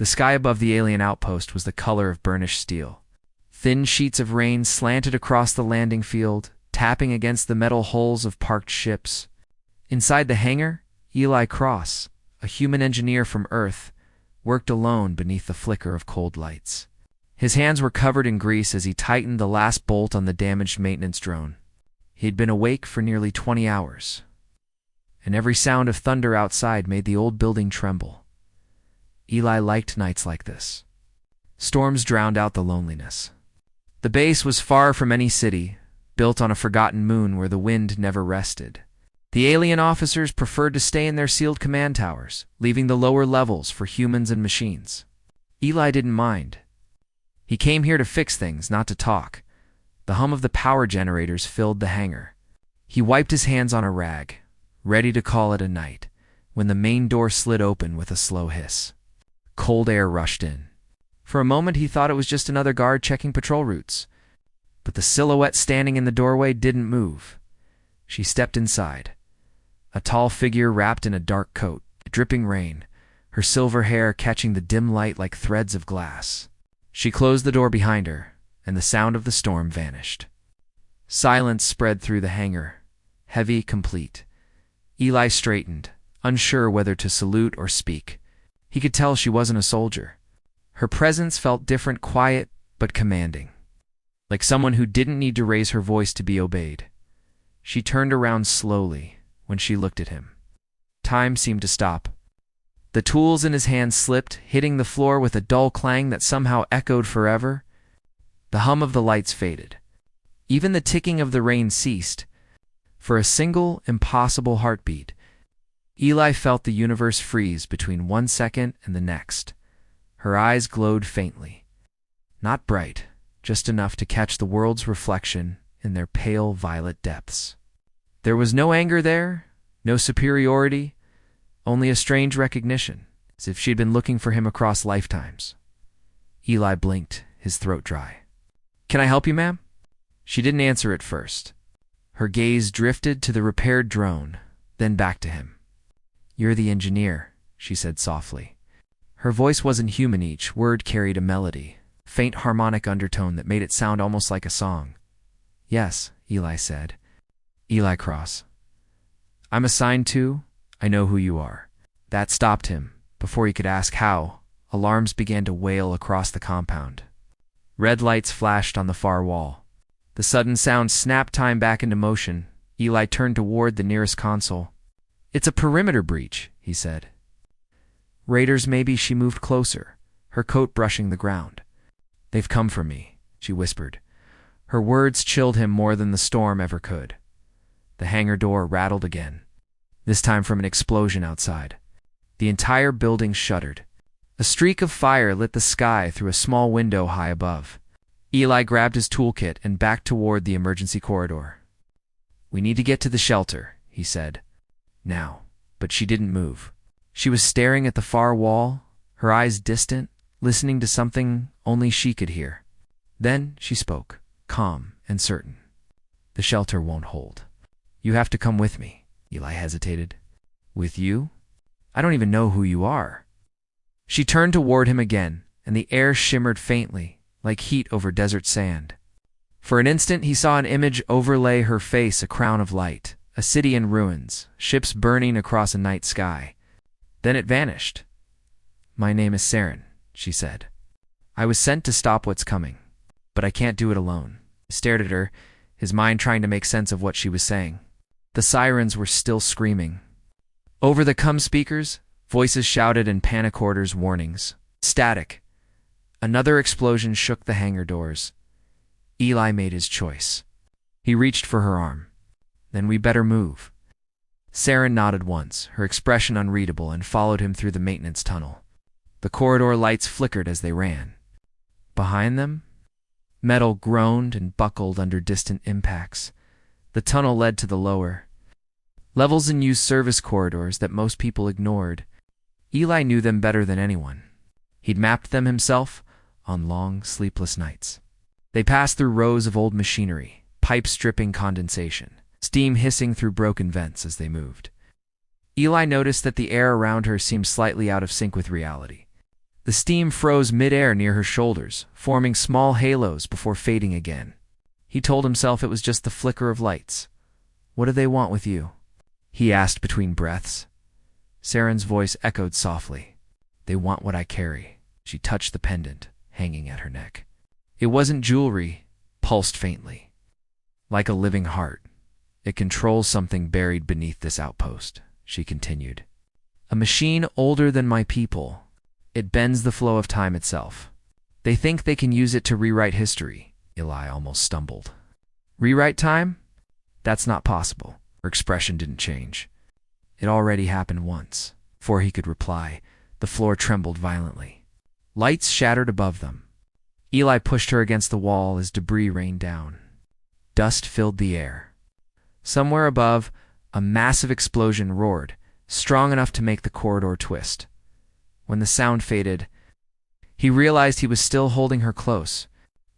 The sky above the alien outpost was the color of burnished steel. Thin sheets of rain slanted across the landing field, tapping against the metal hulls of parked ships. Inside the hangar, Eli Cross, a human engineer from Earth, worked alone beneath the flicker of cold lights. His hands were covered in grease as he tightened the last bolt on the damaged maintenance drone. He had been awake for nearly 20 hours, and every sound of thunder outside made the old building tremble. Eli liked nights like this. Storms drowned out the loneliness. The base was far from any city, built on a forgotten moon where the wind never rested. The alien officers preferred to stay in their sealed command towers, leaving the lower levels for humans and machines. Eli didn't mind. He came here to fix things, not to talk. The hum of the power generators filled the hangar. He wiped his hands on a rag, ready to call it a night, when the main door slid open with a slow hiss. Cold air rushed in. For a moment he thought it was just another guard checking patrol routes. But the silhouette standing in the doorway didn't move. She stepped inside. A tall figure wrapped in a dark coat, dripping rain, her silver hair catching the dim light like threads of glass. She closed the door behind her, and the sound of the storm vanished. Silence spread through the hangar, heavy, complete. Eli straightened, unsure whether to salute or speak. He could tell she wasn't a soldier. Her presence felt different, quiet, but commanding, like someone who didn't need to raise her voice to be obeyed. She turned around slowly when she looked at him. Time seemed to stop. The tools in his hand slipped, hitting the floor with a dull clang that somehow echoed forever. The hum of the lights faded. Even the ticking of the rain ceased. For a single, impossible heartbeat, Eli felt the universe freeze between 1 second and the next. Her eyes glowed faintly. Not bright, just enough to catch the world's reflection in their pale violet depths. There was no anger there, no superiority, only a strange recognition, as if she'd been looking for him across lifetimes. Eli blinked, his throat dry. "Can I help you, ma'am?" She didn't answer at first. Her gaze drifted to the repaired drone, then back to him. "You're the engineer," she said softly. Her voice wasn't human. Each word carried a melody, faint harmonic undertone that made it sound almost like a song. "Yes," Eli said. "Eli Cross. I'm assigned to. I know who you are." That stopped him. Before he could ask how, alarms began to wail across the compound. Red lights flashed on the far wall. The sudden sound snapped time back into motion. Eli turned toward the nearest console. "It's a perimeter breach," he said. "Raiders, maybe." She moved closer, her coat brushing the ground. "They've come for me," she whispered. Her words chilled him more than the storm ever could. The hangar door rattled again, this time from an explosion outside. The entire building shuddered. A streak of fire lit the sky through a small window high above. Eli grabbed his toolkit and backed toward the emergency corridor. "We need to get to the shelter," he said. "Now." But she didn't move. She was staring at the far wall, her eyes distant, listening to something only she could hear. Then she spoke, calm and certain. "The shelter won't hold. You have to come with me." Eli hesitated. "With you? I don't even know who you are." She turned toward him again, and the air shimmered faintly, like heat over desert sand. For an instant he saw an image overlay her face, a crown of light, a city in ruins, ships burning across a night sky. Then it vanished. "My name is Saren," she said. "I was sent to stop what's coming, but I can't do it alone." He stared at her, his mind trying to make sense of what she was saying. The sirens were still screaming. Over the com speakers, voices shouted in panic orders, warnings. Static. Another explosion shook the hangar doors. Eli made his choice. He reached for her arm. "Then we better move." Saren nodded once, her expression unreadable, and followed him through the maintenance tunnel. The corridor lights flickered as they ran. Behind them, metal groaned and buckled under distant impacts. The tunnel led to the lower levels and used service corridors that most people ignored. Eli knew them better than anyone. He'd mapped them himself on long, sleepless nights. They passed through rows of old machinery, pipes dripping condensation, steam hissing through broken vents as they moved. Eli noticed that the air around her seemed slightly out of sync with reality. The steam froze mid-air near her shoulders, forming small halos before fading again. He told himself it was just the flicker of lights. "What do they want with you?" he asked between breaths. Saren's voice echoed softly. "They want what I carry." She touched the pendant, hanging at her neck. It wasn't jewelry, pulsed faintly. "Like a living heart. It controls something buried beneath this outpost," she continued. "A machine older than my people. It bends the flow of time itself. They think they can use it to rewrite history." Eli almost stumbled. "Rewrite time? That's not possible." Her expression didn't change. "It already happened once." Before he could reply, the floor trembled violently. Lights shattered above them. Eli pushed her against the wall as debris rained down. Dust filled the air. Somewhere above, a massive explosion roared, strong enough to make the corridor twist. When the sound faded, he realized he was still holding her close.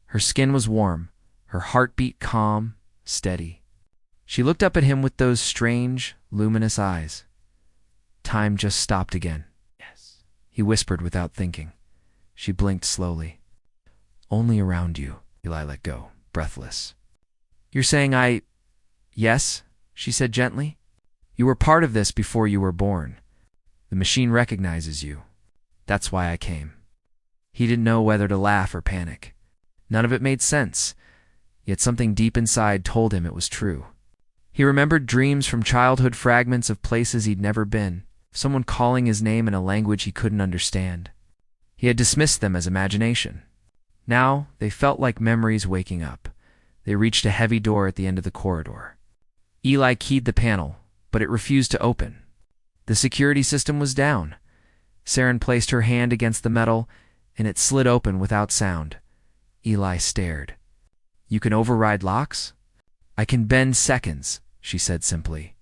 Her skin was warm, her heartbeat calm, steady. She looked up at him with those strange, luminous eyes. Time just stopped again. "Yes," he whispered without thinking. She blinked slowly. "Only around you." Eli let go, breathless. "You're saying Yes," she said gently. "You were part of this before you were born. The machine recognizes you. That's why I came." He didn't know whether to laugh or panic. None of it made sense, yet something deep inside told him it was true. He remembered dreams from childhood, fragments of places he'd never been, someone calling his name in a language he couldn't understand. He had dismissed them as imagination. Now they felt like memories waking up. They reached a heavy door at the end of the corridor. Eli keyed the panel, but it refused to open. The security system was down. Saren placed her hand against the metal, and it slid open without sound. Eli stared. "You can override locks?" "I can bend seconds," she said simply.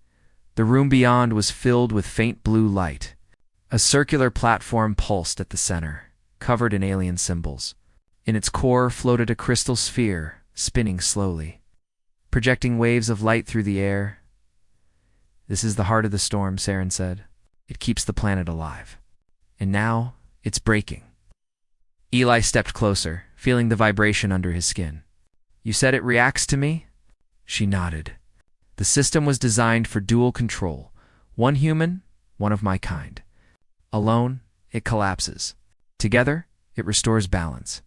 The room beyond was filled with faint blue light. A circular platform pulsed at the center, covered in alien symbols. In its core floated a crystal sphere, spinning slowly, projecting waves of light through the air. "This is the heart of the storm," Saren said. "It keeps the planet alive. And now, it's breaking." Eli stepped closer, feeling the vibration under his skin. "You said it reacts to me?" She nodded. "The system was designed for dual control. One human, one of my kind. Alone, it collapses. Together, it restores balance."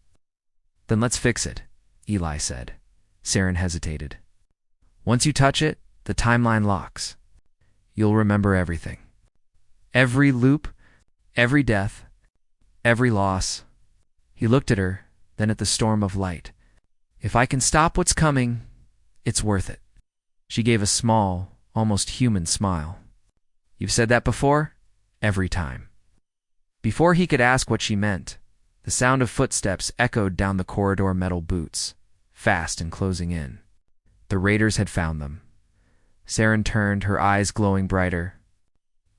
"Then let's fix it," Eli said. Saren hesitated. "Once you touch it, the timeline locks. You'll remember everything. Every loop, every death, every loss." He looked at her, then at the storm of light. "If I can stop what's coming, it's worth it." She gave a small, almost human smile. "You've said that before?" "Every time." Before he could ask what she meant, the sound of footsteps echoed down the corridor, metal boots, fast and closing in. The raiders had found them. Saren turned, her eyes glowing brighter.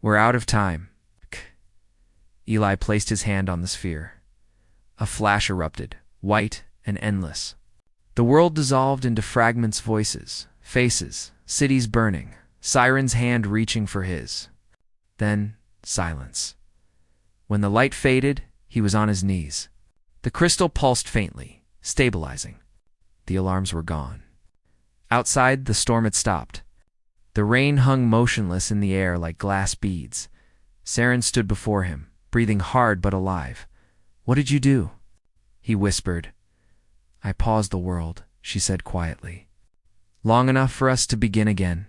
"We're out of time." Eli placed his hand on the sphere. A flash erupted, white and endless. The world dissolved into fragments, voices, faces, cities burning, Siren's hand reaching for his. Then, silence. When the light faded, he was on his knees. The crystal pulsed faintly, stabilizing. The alarms were gone. Outside, the storm had stopped. The rain hung motionless in the air like glass beads. Saren stood before him, breathing hard but alive. "What did you do?" He whispered. "I paused the world," she said quietly. "Long enough for us to begin again."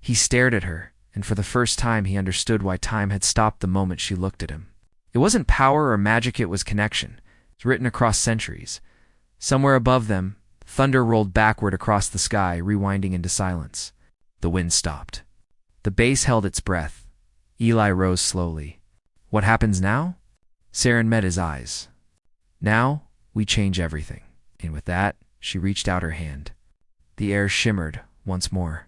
He stared at her, and for the first time he understood why time had stopped the moment she looked at him. It wasn't power or magic, it was connection. It's written across centuries. Somewhere above them, thunder rolled backward across the sky, rewinding into silence. The wind stopped. The base held its breath. Eli rose slowly. "What happens now?" Saren met his eyes. "Now, we change everything." And with that, she reached out her hand. The air shimmered once more.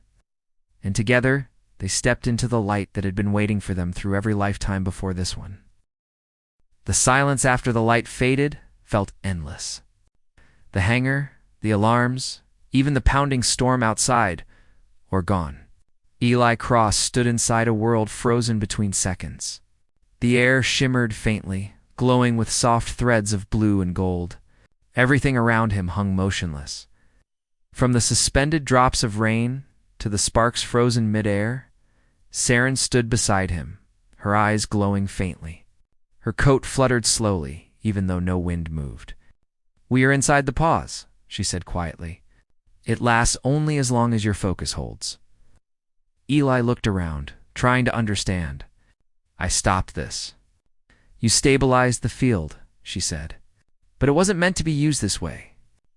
And together, they stepped into the light that had been waiting for them through every lifetime before this one. The silence after the light faded felt endless. The hangar, the alarms, even the pounding storm outside, were gone. Eli Cross stood inside a world frozen between seconds. The air shimmered faintly, glowing with soft threads of blue and gold. Everything around him hung motionless. From the suspended drops of rain to the sparks frozen mid-air, Saren stood beside him, her eyes glowing faintly. Her coat fluttered slowly, even though no wind moved. "We are inside the pause," she said quietly. "It lasts only as long as your focus holds." Eli looked around, trying to understand. "I stopped this." "You stabilized the field," she said. "But it wasn't meant to be used this way.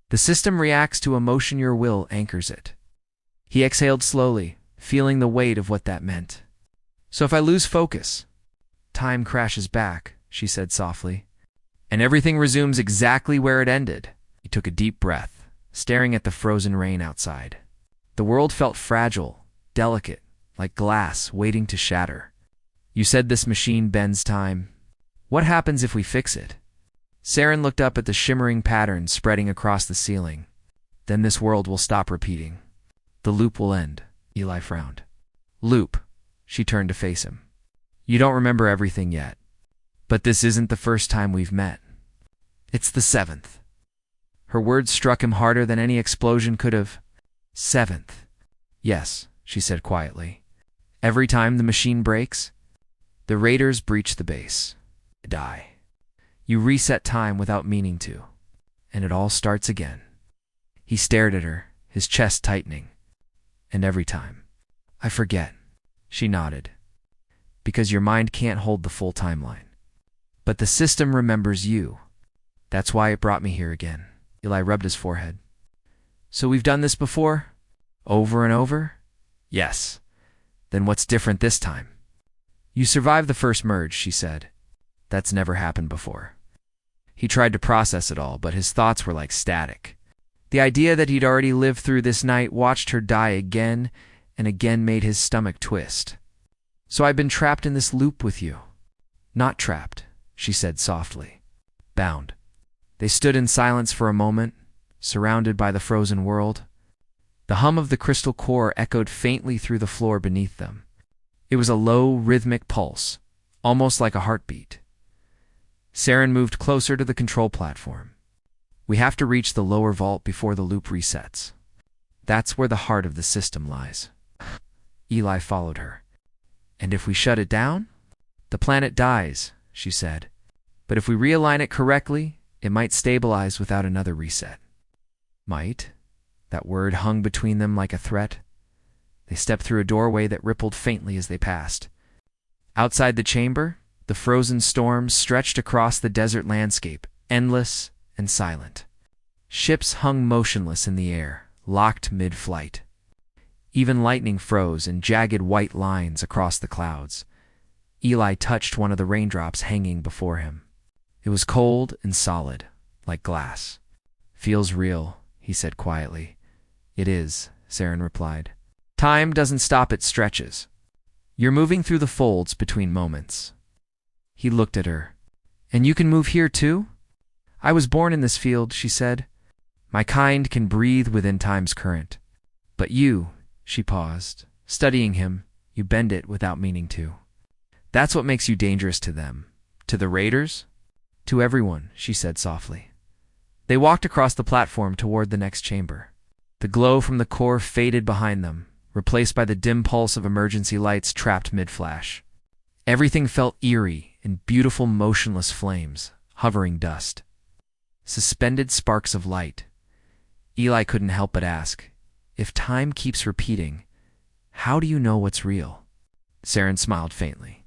The system reacts to emotion your will anchors it." He exhaled slowly, feeling the weight of what that meant. "So if I lose focus, time crashes back," she said softly, "and everything resumes exactly where it ended." He took a deep breath, staring at the frozen rain outside. The world felt fragile, delicate, like glass waiting to shatter. "You said this machine bends time. What happens if we fix it?" Saren looked up at the shimmering patterns spreading across the ceiling. "Then this world will stop repeating. The loop will end." Eli frowned. "Loop." She turned to face him. "You don't remember everything yet. But this isn't the first time we've met. It's the 7th. Her words struck him harder than any explosion could have. "7th. Yes," she said quietly. "Every time the machine breaks, the raiders breach the base. They die. You reset time without meaning to, and it all starts again." He stared at her, his chest tightening. "And every time, I forget." She nodded. "Because your mind can't hold the full timeline. But the system remembers you. That's why it brought me here again." Eli rubbed his forehead. "So we've done this before? Over and over?" "Yes." "Then what's different this time?" "You survived the first merge," she said. "That's never happened before." He tried to process it all, but his thoughts were like static. The idea that he'd already lived through this night, watched her die again and again, made his stomach twist. "So I've been trapped in this loop with you." "Not trapped," she said softly. "Bound." They stood in silence for a moment, surrounded by the frozen world. The hum of the crystal core echoed faintly through the floor beneath them. It was a low, rhythmic pulse, almost like a heartbeat. Saren moved closer to the control platform. "We have to reach the lower vault before the loop resets. That's where the heart of the system lies." Eli followed her. "And if we shut it down?" "The planet dies," she said. "But if we realign it correctly, it might stabilize without another reset." "Might?" That word hung between them like a threat. They stepped through a doorway that rippled faintly as they passed. Outside the chamber, the frozen storm stretched across the desert landscape, endless and silent. Ships hung motionless in the air, locked mid-flight. Even lightning froze in jagged white lines across the clouds. Eli touched one of the raindrops hanging before him. It was cold and solid, like glass. "Feels real," he said quietly. "It is," Saren replied. "Time doesn't stop, it stretches. You're moving through the folds between moments." He looked at her. "And you can move here too?" "I was born in this field," she said. "My kind can breathe within time's current. But you," she paused, studying him, "you bend it without meaning to. That's what makes you dangerous to them. To the raiders?" "To everyone," she said softly. They walked across the platform toward the next chamber. The glow from the core faded behind them, replaced by the dim pulse of emergency lights trapped mid-flash. Everything felt eerie in beautiful motionless flames, hovering dust. Suspended sparks of light. Eli couldn't help but ask, "If time keeps repeating, how do you know what's real?" Saren smiled faintly.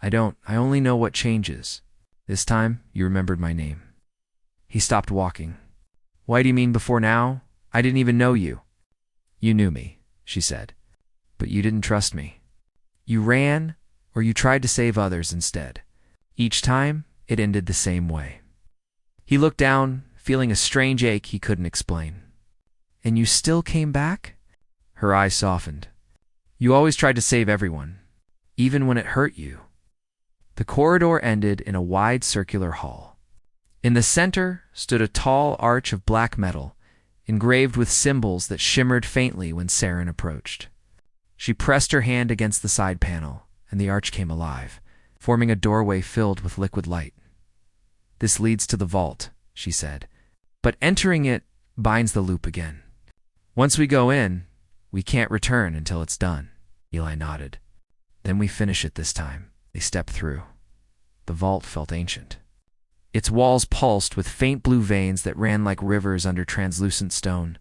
I only know what changes. This time, you remembered my name." He stopped walking. "Why do you mean before now? I didn't even know you." "You knew me," she said. "But you didn't trust me. You ran, or you tried to save others instead. Each time, it ended the same way." He looked down, feeling a strange ache he couldn't explain. "And you still came back?" Her eyes softened. "You always tried to save everyone, even when it hurt you." The corridor ended in a wide circular hall. In the center stood a tall arch of black metal, engraved with symbols that shimmered faintly when Saren approached. She pressed her hand against the side panel, and the arch came alive, forming a doorway filled with liquid light. This leads to the vault, she said. But entering it binds the loop again. Once we go in, we can't return until it's done. Eli nodded. Then we finish it this time. They stepped through. The vault felt ancient. Its walls pulsed with faint blue veins that ran like rivers under translucent stone.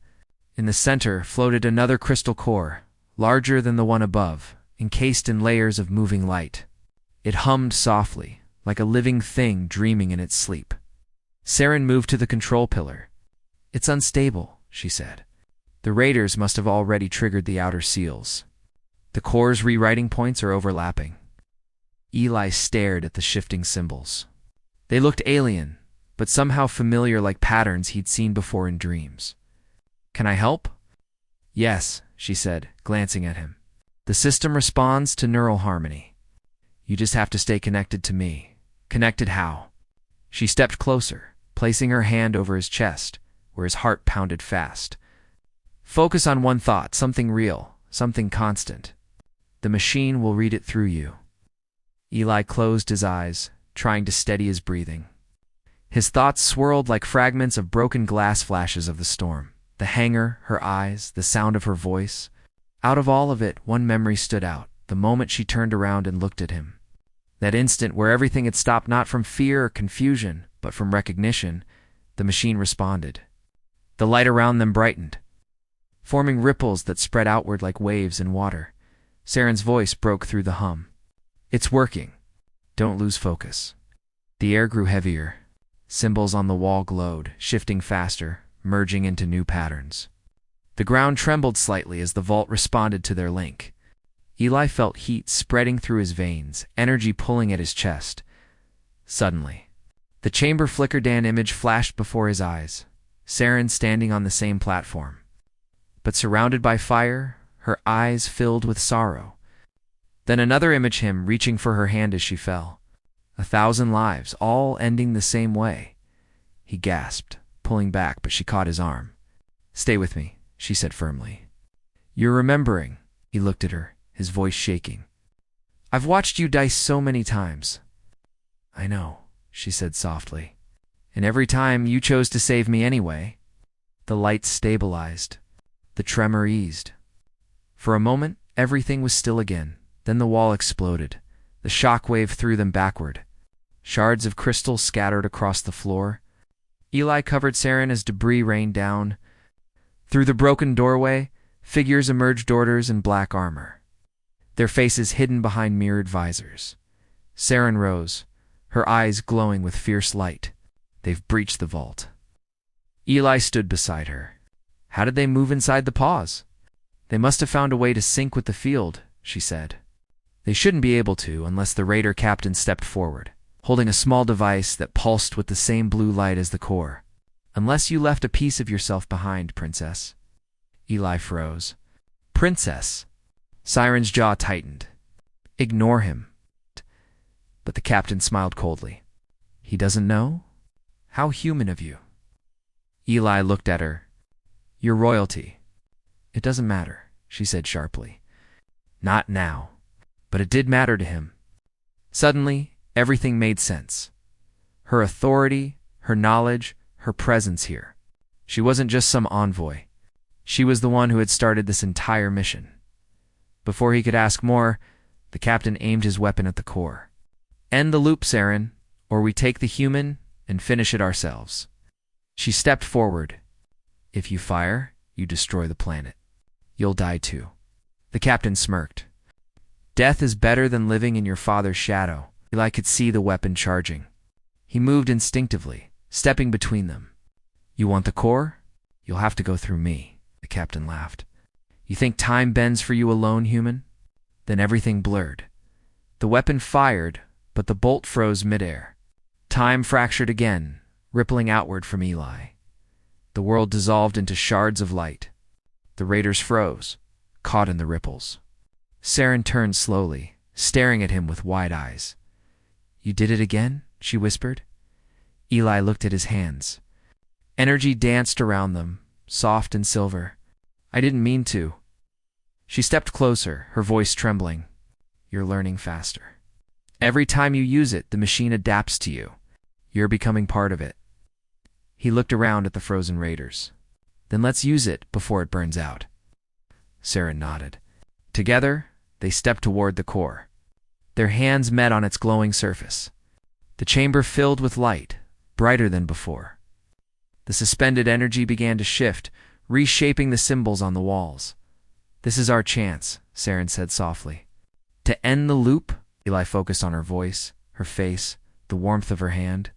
In the center floated another crystal core, larger than the one above, encased in layers of moving light. It hummed softly, like a living thing dreaming in its sleep. Saren moved to the control pillar. It's unstable, she said. The raiders must have already triggered the outer seals. The core's rewriting points are overlapping. Eli stared at the shifting symbols. They looked alien, but somehow familiar, like patterns he'd seen before in dreams. Can I help? Yes, she said, glancing at him. The system responds to neural harmony. You just have to stay connected to me. Connected how? She stepped closer, placing her hand over his chest, where his heart pounded fast. Focus on one thought, something real, something constant. The machine will read it through you. Eli closed his eyes, trying to steady his breathing. His thoughts swirled like fragments of broken glass flashes of the storm. The hangar, her eyes, the sound of her voice. Out of all of it, one memory stood out, the moment she turned around and looked at him. That instant where everything had stopped, not from fear or confusion, but from recognition. The machine responded. The light around them brightened, forming ripples that spread outward like waves in water. Saren's voice broke through the hum. It's working. Don't lose focus. The air grew heavier. Symbols on the wall glowed, shifting faster, merging into new patterns. The ground trembled slightly as the vault responded to their link. Eli felt heat spreading through his veins, energy pulling at his chest. Suddenly, the chamber flickered. An image flashed before his eyes. Saren standing on the same platform, but surrounded by fire, her eyes filled with sorrow. Then another image, him reaching for her hand as she fell. 1,000 lives, all ending the same way. He gasped, pulling back, but she caught his arm. Stay with me, she said firmly. You're remembering. He looked at her, his voice shaking. I've watched you die so many times. I know, she said softly. And every time you chose to save me anyway. The light stabilized. The tremor eased. For a moment, everything was still again. Then the wall exploded. The shockwave threw them backward. Shards of crystal scattered across the floor. Eli covered Saren as debris rained down. Through the broken doorway, figures emerged, orders in black armor, their faces hidden behind mirrored visors. Saren rose, her eyes glowing with fierce light. They've breached the vault. Eli stood beside her. How did they move inside the pause? They must have found a way to sync with the field, she said. They shouldn't be able to unless the raider captain stepped forward, holding a small device that pulsed with the same blue light as the core. Unless you left a piece of yourself behind, Princess. Eli froze. Princess? Saren's jaw tightened. Ignore him. But the captain smiled coldly. He doesn't know? How human of you. Eli looked at her. You're royalty. It doesn't matter, she said sharply. Not now. But it did matter to him. Suddenly, everything made sense. Her authority, her knowledge, her presence here. She wasn't just some envoy. She was the one who had started this entire mission. Before he could ask more, the captain aimed his weapon at the core. End the loop, Saren, or we take the human and finish it ourselves. She stepped forward. If you fire, you destroy the planet. You'll die too. The captain smirked. Death is better than living in your father's shadow. Eli could see the weapon charging. He moved instinctively, stepping between them. You want the core? You'll have to go through me, the captain laughed. You think time bends for you alone, human? Then everything blurred. The weapon fired, but the bolt froze midair. Time fractured again, rippling outward from Eli. The world dissolved into shards of light. The raiders froze, caught in the ripples. Saren turned slowly, staring at him with wide eyes. You did it again? She whispered. Eli looked at his hands. Energy danced around them, soft and silver. I didn't mean to. She stepped closer, her voice trembling. You're learning faster. Every time you use it, the machine adapts to you. You're becoming part of it. He looked around at the frozen raiders. Then let's use it before it burns out. Saren nodded. Together, they stepped toward the core. Their hands met on its glowing surface. The chamber filled with light, brighter than before. The suspended energy began to shift, reshaping the symbols on the walls. This is our chance, Saren said softly. To end the loop, Eli focused on her voice, her face, the warmth of her hand.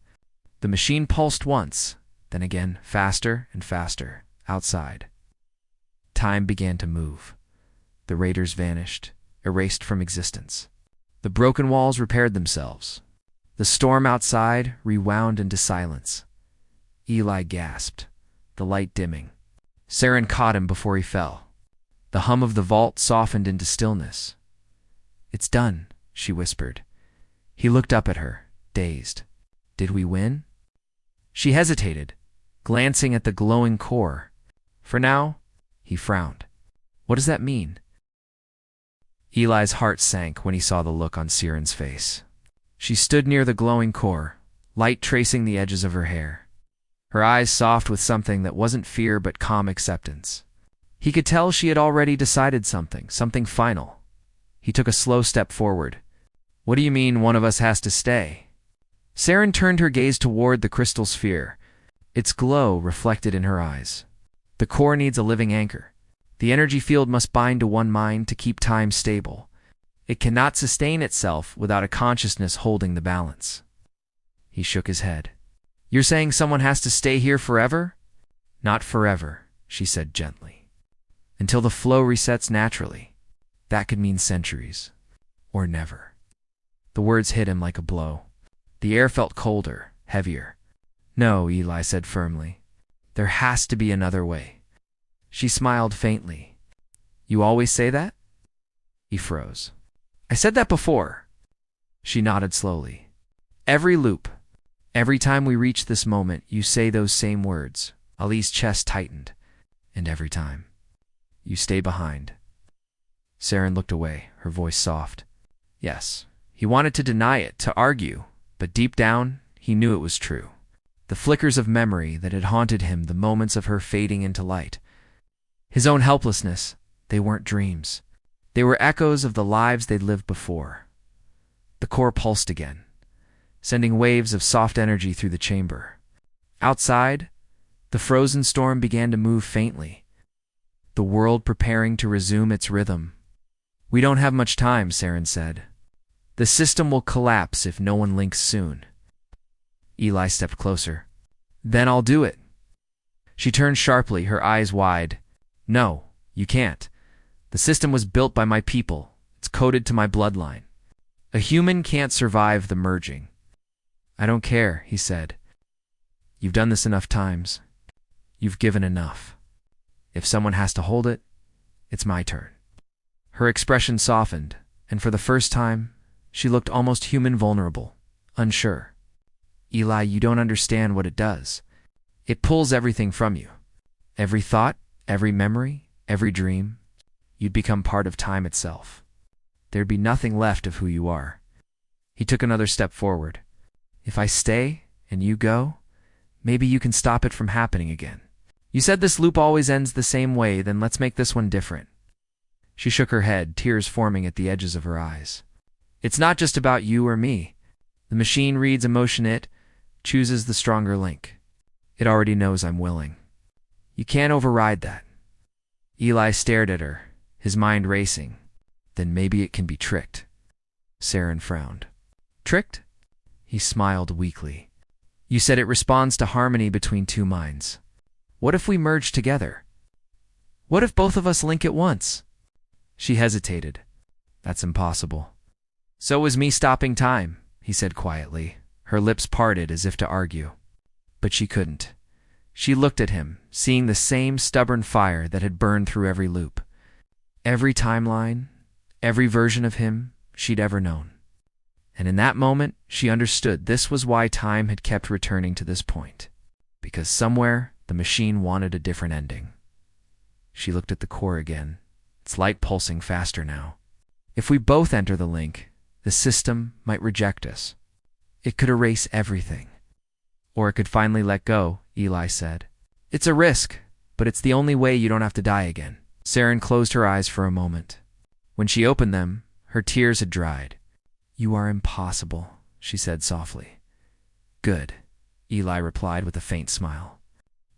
The machine pulsed once, then again, faster and faster, outside. Time began to move. The raiders vanished, erased from existence. The broken walls repaired themselves. The storm outside rewound into silence. Eli gasped, the light dimming. Saren caught him before he fell. The hum of the vault softened into stillness. It's done, she whispered. He looked up at her, dazed. Did we win? She hesitated, glancing at the glowing core. For now, he frowned. What does that mean? Eli's heart sank when he saw the look on Saren's face. She stood near the glowing core, light tracing the edges of her hair. Her eyes soft with something that wasn't fear but calm acceptance. He could tell she had already decided something final. He took a slow step forward. What do you mean one of us has to stay? Saren turned her gaze toward the crystal sphere, its glow reflected in her eyes. The core needs a living anchor. The energy field must bind to one mind to keep time stable. It cannot sustain itself without a consciousness holding the balance. He shook his head. You're saying someone has to stay here forever? Not forever, she said gently. Until the flow resets naturally. That could mean centuries. Or never. The words hit him like a blow. The air felt colder, heavier. No, Eli said firmly. There has to be another way. She smiled faintly. You always say that? He froze. I said that before. She nodded slowly. Every loop, every time we reach this moment, you say those same words. Ali's chest tightened. And every time, you stay behind. Saren looked away, her voice soft. Yes, he wanted to deny it, to argue, but deep down, he knew it was true. The flickers of memory that had haunted him, the moments of her fading into light. His own helplessness, they weren't dreams. They were echoes of the lives they'd lived before. The core pulsed again, sending waves of soft energy through the chamber. Outside, the frozen storm began to move faintly, the world preparing to resume its rhythm. We don't have much time, Saren said. The system will collapse if no one links soon. Eli stepped closer. Then I'll do it. She turned sharply, her eyes wide. No, you can't. The system was built by my people. It's coded to my bloodline. A human can't survive the merging. I don't care, he said. You've done this enough times. You've given enough. If someone has to hold it, it's my turn. Her expression softened, and for the first time, she looked almost human vulnerable, unsure. Eli, you don't understand what it does. It pulls everything from you. Every thought, every memory, every dream. You'd become part of time itself. There'd be nothing left of who you are. He took another step forward. If I stay, and you go, maybe you can stop it from happening again. You said this loop always ends the same way, then let's make this one different. She shook her head, tears forming at the edges of her eyes. It's not just about you or me. The machine reads emotion, it chooses the stronger link. It already knows I'm willing. You can't override that. Eli stared at her, his mind racing. Then maybe it can be tricked. Saren frowned. Tricked? He smiled weakly. You said it responds to harmony between two minds. What if we merge together? What if both of us link at once? She hesitated. That's impossible. So was me stopping time, he said quietly, her lips parted as if to argue. But she couldn't. She looked at him, seeing the same stubborn fire that had burned through every loop. Every timeline, every version of him she'd ever known. And in that moment, she understood this was why time had kept returning to this point. Because somewhere, the machine wanted a different ending. She looked at the core again, its light pulsing faster now. If we both enter the link, the system might reject us. It could erase everything. Or it could finally let go, Eli said. It's a risk, but it's the only way you don't have to die again. Saren closed her eyes for a moment. When she opened them, her tears had dried. You are impossible, she said softly. Good, Eli replied with a faint smile.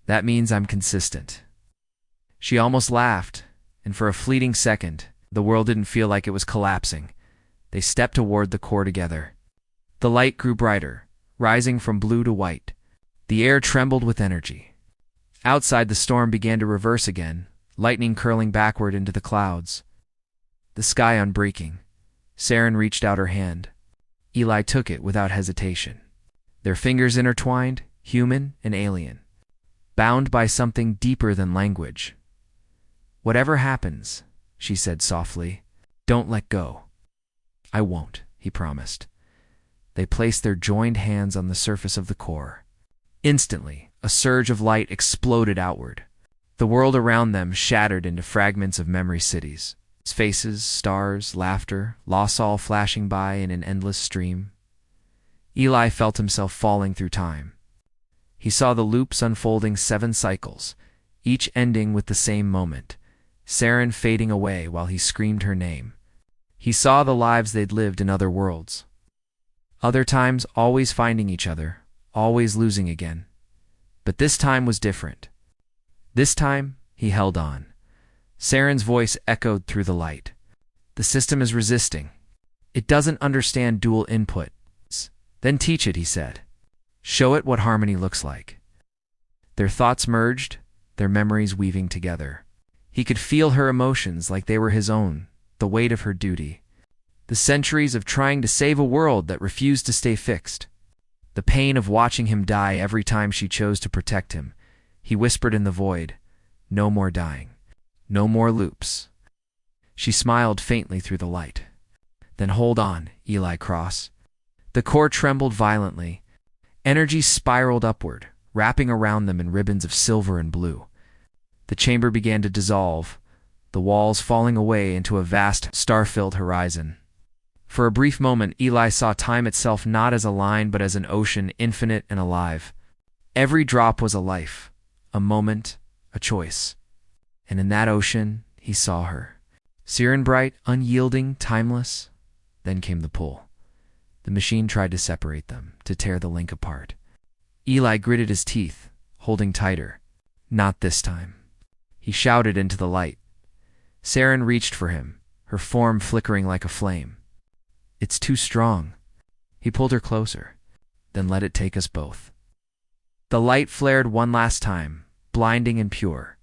That means I'm consistent. She almost laughed, and for a fleeting second, the world didn't feel like it was collapsing. They stepped toward the core together. The light grew brighter, rising from blue to white. The air trembled with energy. Outside, the storm began to reverse again, lightning curling backward into the clouds. The sky unbreaking. Saren reached out her hand. Eli took it without hesitation. Their fingers intertwined, human and alien, bound by something deeper than language. Whatever happens, she said softly, don't let go. I won't, he promised. They placed their joined hands on the surface of the core. Instantly, a surge of light exploded outward. The world around them shattered into fragments of memory cities. Faces, stars, laughter, loss all flashing by in an endless stream. Eli felt himself falling through time. He saw the loops unfolding 7 cycles, each ending with the same moment, Saren fading away while he screamed her name. He saw the lives they'd lived in other worlds. Other times always finding each other, always losing again. But this time was different. This time, he held on. Saren's voice echoed through the light. The system is resisting. It doesn't understand dual inputs. Then teach it, he said. Show it what harmony looks like. Their thoughts merged, their memories weaving together. He could feel her emotions like they were his own, the weight of her duty. The centuries of trying to save a world that refused to stay fixed. The pain of watching him die every time she chose to protect him. He whispered in the void, no more dying. No more loops. She smiled faintly through the light. Then hold on, Eli Cross. The core trembled violently. Energy spiraled upward, wrapping around them in ribbons of silver and blue. The chamber began to dissolve, the walls falling away into a vast, star-filled horizon. For a brief moment, Eli saw time itself not as a line but as an ocean, infinite and alive. Every drop was a life, a moment, a choice. And in that ocean, he saw her. Searing bright, unyielding, timeless. Then came the pull. The machine tried to separate them, to tear the link apart. Eli gritted his teeth, holding tighter. Not this time. He shouted into the light. Saren reached for him, her form flickering like a flame. It's too strong. He pulled her closer. Then let it take us both. The light flared one last time, blinding and pure.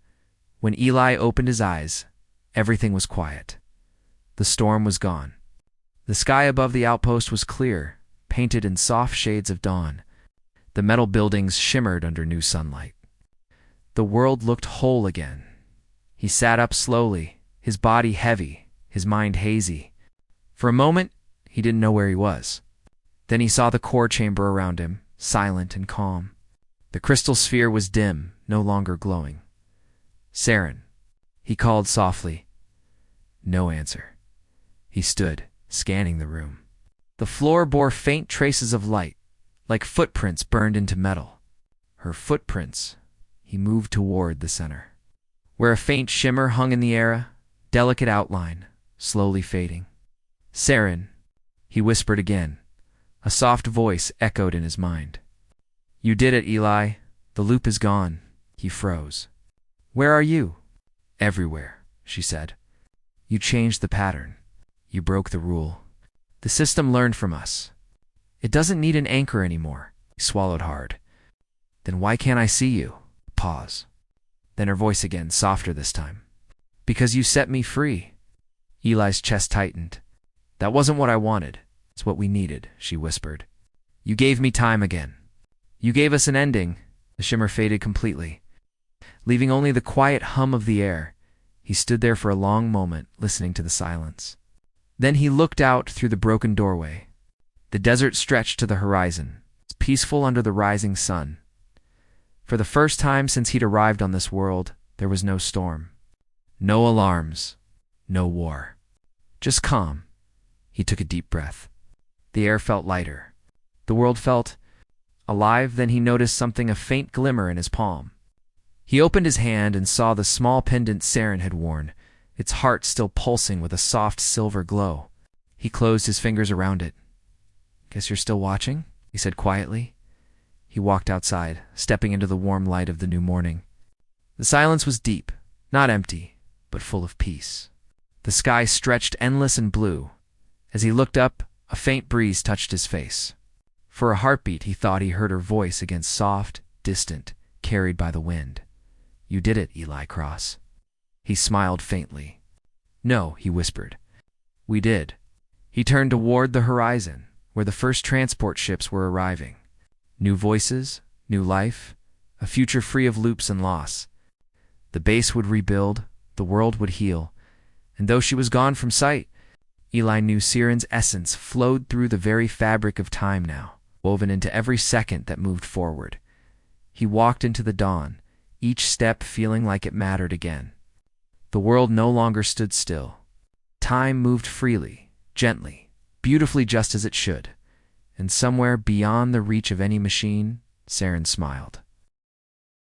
When Eli opened his eyes, everything was quiet. The storm was gone. The sky above the outpost was clear, painted in soft shades of dawn. The metal buildings shimmered under new sunlight. The world looked whole again. He sat up slowly, his body heavy, his mind hazy. For a moment, he didn't know where he was. Then he saw the core chamber around him, silent and calm. The crystal sphere was dim, no longer glowing. Saren, he called softly. No answer. He stood, scanning the room. The floor bore faint traces of light, like footprints burned into metal. Her footprints. He moved toward the center, where a faint shimmer hung in the air, delicate outline, slowly fading. Saren, he whispered again. A soft voice echoed in his mind. You did it, Eli. The loop is gone. He froze. Where are you? Everywhere, she said. You changed the pattern. You broke the rule. The system learned from us. It doesn't need an anchor anymore. He swallowed hard. Then why can't I see you? Pause. Then her voice again, softer this time. Because you set me free. Eli's chest tightened. That wasn't what I wanted. It's what we needed, she whispered. You gave me time again. You gave us an ending. The shimmer faded completely, leaving only the quiet hum of the air. He stood there for a long moment, listening to the silence. Then he looked out through the broken doorway. The desert stretched to the horizon, peaceful under the rising sun. For the first time since he'd arrived on this world, there was no storm. No alarms. No war. Just calm. He took a deep breath. The air felt lighter. The world felt alive. Then he noticed something, a faint glimmer in his palm. He opened his hand and saw the small pendant Saren had worn, its heart still pulsing with a soft silver glow. He closed his fingers around it. "Guess you're still watching?" he said quietly. He walked outside, stepping into the warm light of the new morning. The silence was deep, not empty, but full of peace. The sky stretched endless and blue. As he looked up, a faint breeze touched his face. For a heartbeat, he thought he heard her voice again, soft, distant, carried by the wind. "You did it, Eli Cross." He smiled faintly. "No," he whispered. "We did." He turned toward the horizon, where the first transport ships were arriving. New voices, new life, a future free of loops and loss. The base would rebuild, the world would heal, and though she was gone from sight, Eli knew Saren's essence flowed through the very fabric of time now, woven into every second that moved forward. He walked into the dawn, each step feeling like it mattered again. The world no longer stood still. Time moved freely, gently, beautifully, just as it should. And somewhere beyond the reach of any machine, Saren smiled.